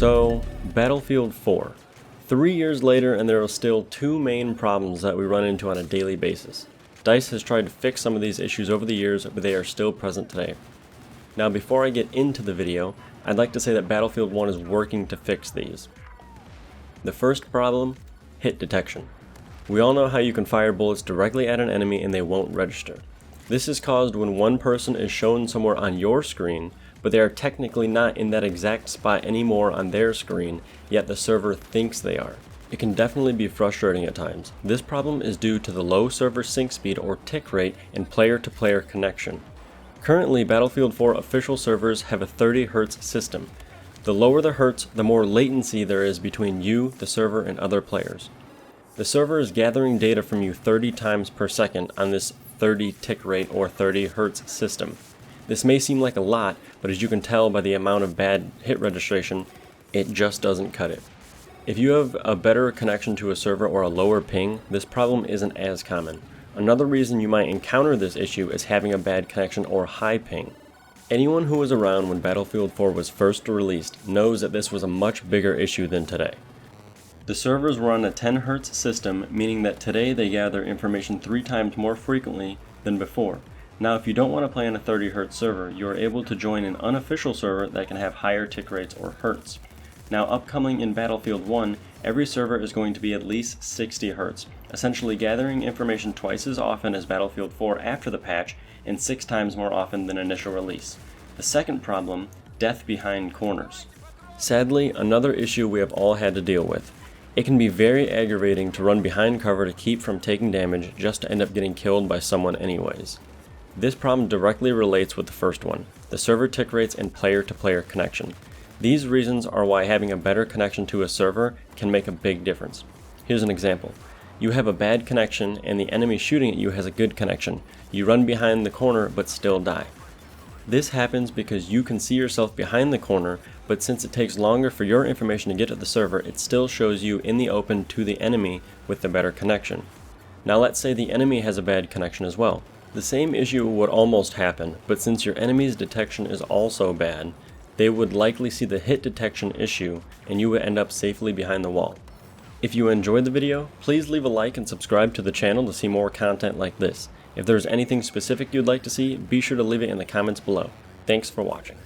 So, Battlefield 4. 3 years later and there are still two main problems that we run into on a daily basis. DICE has tried to fix some of these issues over the years, but they are still present today. Now before I get into the video, I'd like to say that Battlefield 1 is working to fix these. The first problem, hit detection. We all know how you can fire bullets directly at an enemy and they won't register. This is caused when one person is shown somewhere on your screen, but they are technically not in that exact spot anymore on their screen, yet the server thinks they are. It can definitely be frustrating at times. This problem is due to the low server sync speed or tick rate and player-to-player connection. Currently, Battlefield 4 official servers have a 30 Hz system. The lower the hertz, the more latency there is between you, the server, and other players. The server is gathering data from you 30 times per second on this 30 tick rate or 30 Hz system. This may seem like a lot, but as you can tell by the amount of bad hit registration, it just doesn't cut it. If you have a better connection to a server or a lower ping, this problem isn't as common. Another reason you might encounter this issue is having a bad connection or high ping. Anyone who was around when Battlefield 4 was first released knows that this was a much bigger issue than today. The servers were on a 10 Hz system, meaning that today they gather information 3 times more frequently than before. Now if you don't want to play on a 30 Hz server, you are able to join an unofficial server that can have higher tick rates or hertz. Now upcoming in Battlefield 1, every server is going to be at least 60 Hz, essentially gathering information twice as often as Battlefield 4 after the patch and 6 times more often than initial release. The second problem, death behind corners. Sadly, another issue we have all had to deal with. It can be very aggravating to run behind cover to keep from taking damage just to end up getting killed by someone anyways. This problem directly relates with the first one, the server tick rates and player-to-player connection. These reasons are why having a better connection to a server can make a big difference. Here's an example. You have a bad connection and the enemy shooting at you has a good connection. You run behind the corner but still die. This happens because you can see yourself behind the corner, but since it takes longer for your information to get to the server, it still shows you in the open to the enemy with the better connection. Now let's say the enemy has a bad connection as well. The same issue would almost happen, but since your enemy's detection is also bad, they would likely see the hit detection issue and you would end up safely behind the wall. If you enjoyed the video, please leave a like and subscribe to the channel to see more content like this. If there's anything specific you'd like to see, be sure to leave it in the comments below. Thanks for watching.